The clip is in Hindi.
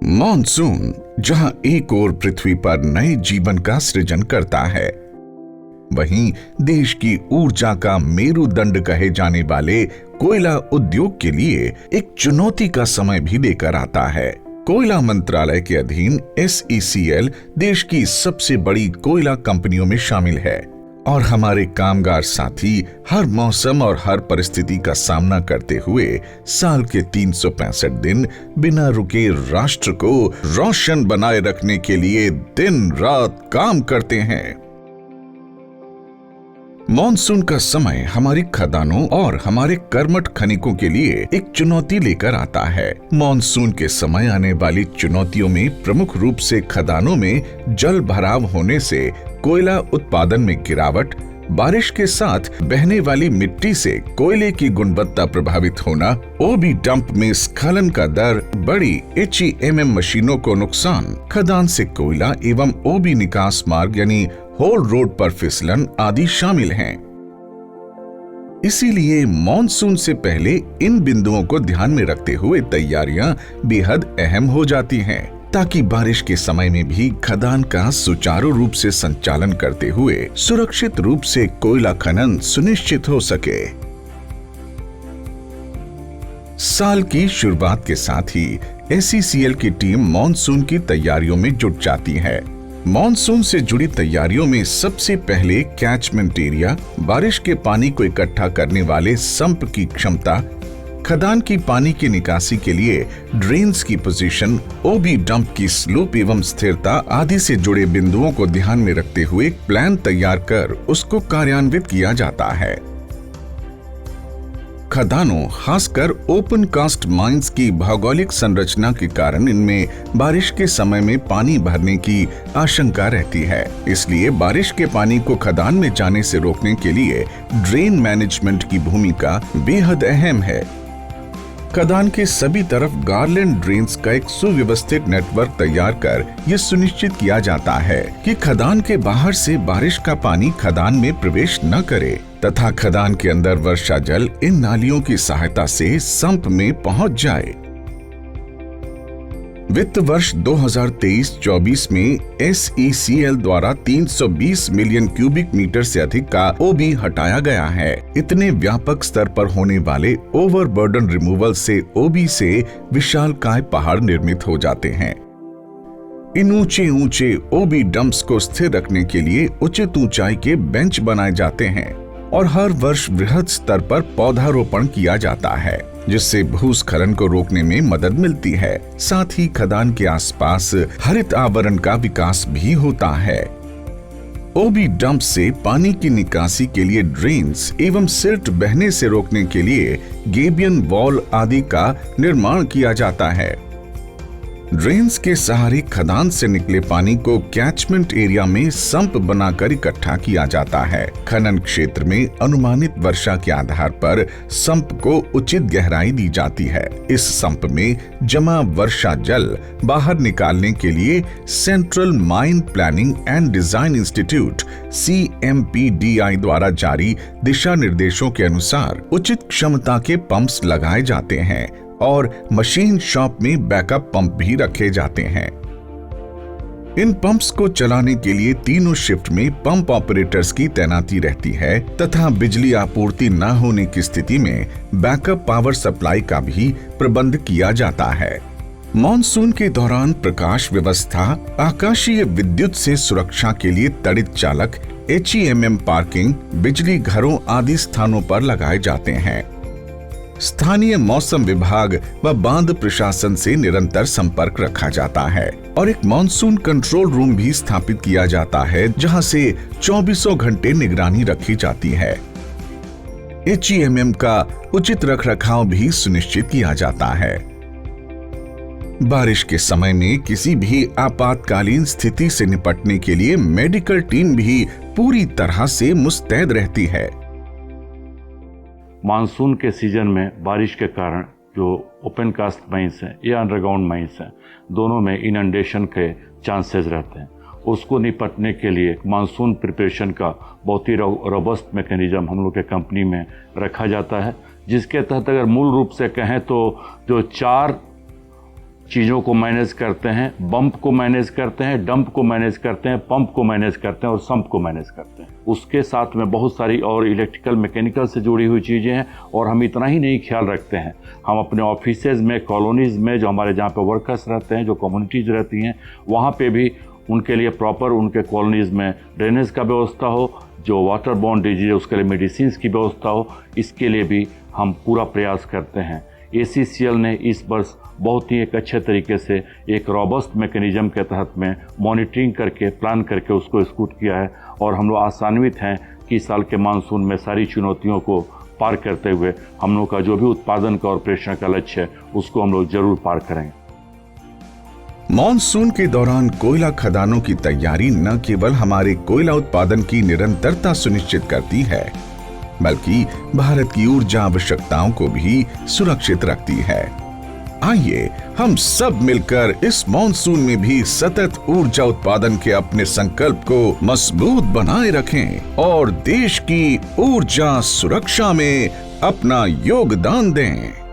मॉनसून जहां एक ओर पृथ्वी पर नए जीवन का सृजन करता है, वहीं देश की ऊर्जा का मेरुदंड कहे जाने वाले कोयला उद्योग के लिए एक चुनौती का समय भी लेकर आता है। कोयला मंत्रालय के अधीन SECL देश की सबसे बड़ी कोयला कंपनियों में शामिल है और हमारे कामगार साथी हर मौसम और हर परिस्थिति का सामना करते हुए साल के 365 दिन बिना रुके राष्ट्र को रोशन बनाए रखने के लिए दिन रात काम करते हैं। मॉनसून का समय हमारी खदानों और हमारे कर्मठ खनिकों के लिए एक चुनौती लेकर आता है। मॉनसून के समय आने वाली चुनौतियों में प्रमुख रूप से खदानों में जल भराव होने से कोयला उत्पादन में गिरावट, बारिश के साथ बहने वाली मिट्टी से कोयले की गुणवत्ता प्रभावित होना, ओबी डंप में स्खलन का दर, बड़ी HEMM मशीनों को नुकसान, खदान से कोयला एवं ओबी निकास मार्ग यानी होल रोड पर फिसलन आदि शामिल हैं। इसीलिए मॉनसून से पहले इन बिंदुओं को ध्यान में रखते हुए तैयारियां बेहद अहम हो जाती हैं, ताकि बारिश के समय में भी खदान का सुचारू रूप से संचालन करते हुए सुरक्षित रूप से कोयला खनन सुनिश्चित हो सके। साल की शुरुआत के साथ ही SECL की टीम मॉनसून की तैयारियों में जुट जाती है। मॉनसून से जुड़ी तैयारियों में सबसे पहले कैचमेंट एरिया, बारिश के पानी को इकट्ठा करने वाले संप की क्षमता, खदान की पानी की निकासी के लिए ड्रेन्स की पोजीशन, ओबी डंप की स्लोप एवं स्थिरता आदि से जुड़े बिंदुओं को ध्यान में रखते हुए प्लान तैयार कर उसको कार्यान्वित किया जाता है। खदानों, खासकर ओपन कास्ट माइंस की भौगोलिक संरचना के कारण इनमें बारिश के समय में पानी भरने की आशंका रहती है। इसलिए बारिश के पानी को खदान में जाने से रोकने के लिए ड्रेन मैनेजमेंट की भूमिका बेहद अहम है। खदान के सभी तरफ गार्लैंड ड्रेन्स का एक सुव्यवस्थित नेटवर्क तैयार कर यह सुनिश्चित किया जाता है कि खदान के बाहर से बारिश का पानी खदान में प्रवेश न करे तथा खदान के अंदर वर्षा जल इन नालियों की सहायता से संप में पहुंच जाए। वित्त वर्ष 2023-24 में SECL द्वारा 320 मिलियन क्यूबिक मीटर से अधिक का ओबी हटाया गया है। इतने व्यापक स्तर पर होने वाले ओवरबर्डन रिमूवल से ओबी से विशालकाय पहाड़ निर्मित हो जाते हैं। इन ऊंचे ऊंचे ओबी डंप्स को स्थिर रखने के लिए उचित ऊंचाई के बेंच बनाए जाते हैं और हर वर्ष बृहद स्तर पर पौधारोपण किया जाता है, जिससे भूस्खलन को रोकने में मदद मिलती है। साथ ही खदान के आसपास हरित आवरण का विकास भी होता है। ओबी डंप से पानी की निकासी के लिए ड्रेन्स एवं सिल्ट बहने से रोकने के लिए गेबियन वॉल आदि का निर्माण किया जाता है। ड्रेन्स के सहारे खदान से निकले पानी को कैचमेंट एरिया में संप बनाकर इकट्ठा किया जाता है। खनन क्षेत्र में अनुमानित वर्षा के आधार पर संप को उचित गहराई दी जाती है। इस संप में जमा वर्षा जल बाहर निकालने के लिए central mine planning and design institute CMPDI द्वारा जारी दिशा निर्देशों के अनुसार उचित क्षमता के पंप्स लगाए जाते हैं और मशीन शॉप में बैकअप पंप भी रखे जाते हैं। इन पंप्स को चलाने के लिए तीनों शिफ्ट में पंप ऑपरेटर्स की तैनाती रहती है तथा बिजली आपूर्ति न होने की स्थिति में बैकअप पावर सप्लाई का भी प्रबंध किया जाता है। मॉनसून के दौरान प्रकाश व्यवस्था, आकाशीय विद्युत से सुरक्षा के लिए तड़ित चालक, HEMM पार्किंग, बिजली घरों आदि स्थानों पर लगाए जाते हैं। स्थानीय मौसम विभाग व बांध प्रशासन से निरंतर संपर्क रखा जाता है और एक मॉनसून कंट्रोल रूम भी स्थापित किया जाता है, जहां से 24 घंटे निगरानी रखी जाती है। HEMM का उचित रखरखाव भी सुनिश्चित किया जाता है। बारिश के समय में किसी भी आपातकालीन स्थिति से निपटने के लिए मेडिकल टीम भी पूरी तरह से मुस्तैद रहती है। मानसून के सीजन में बारिश के कारण जो ओपन कास्ट माइंस हैं या अंडरग्राउंड माइंस हैं, दोनों में इनंडेशन के चांसेस रहते हैं। उसको निपटने के लिए मानसून प्रिपरेशन का बहुत ही रोबस्ट मैकेनिज्म हम लोग के कंपनी में रखा जाता है, जिसके तहत अगर मूल रूप से कहें तो जो 4 चीज़ों को मैनेज करते हैं, बम्प को मैनेज करते हैं, डंप को मैनेज करते हैं, पंप को मैनेज करते हैं और सम्प को मैनेज करते हैं। उसके साथ में बहुत सारी और इलेक्ट्रिकल मैकेनिकल से जुड़ी हुई चीज़ें हैं। और हम इतना ही नहीं ख्याल रखते हैं, हम अपने ऑफिसेज में, कॉलोनीज़ में, जो हमारे जहाँ पे वर्कर्स रहते हैं, जो कम्युनिटीज़ रहती हैं, वहाँ पे भी उनके लिए प्रॉपर उनके कॉलोनीज़ में ड्रेनेज का व्यवस्था हो, जो वाटर बॉर्न डिजीज है उसके लिए मेडिसिन की व्यवस्था हो, इसके लिए भी हम पूरा प्रयास करते हैं। ACCL ने इस वर्ष बहुत ही एक अच्छे तरीके से एक रॉबस्ट मैकेनिज्म के तहत में मॉनिटरिंग करके, प्लान करके उसको एग्जीक्यूट किया है। और हम लोग आशान्वित हैं कि इस साल के मानसून में सारी चुनौतियों को पार करते हुए हम लोग का जो भी उत्पादन का और प्रेषण का लक्ष्य है उसको हम लोग जरूर पार करेंगे। मॉनसून के दौरान कोयला खदानों की तैयारी न केवल हमारे कोयला उत्पादन की निरंतरता सुनिश्चित करती है, बल्कि भारत की ऊर्जा आवश्यकताओं को भी सुरक्षित रखती है। आइए हम सब मिलकर इस मॉनसून में भी सतत ऊर्जा उत्पादन के अपने संकल्प को मजबूत बनाए रखें और देश की ऊर्जा सुरक्षा में अपना योगदान दें।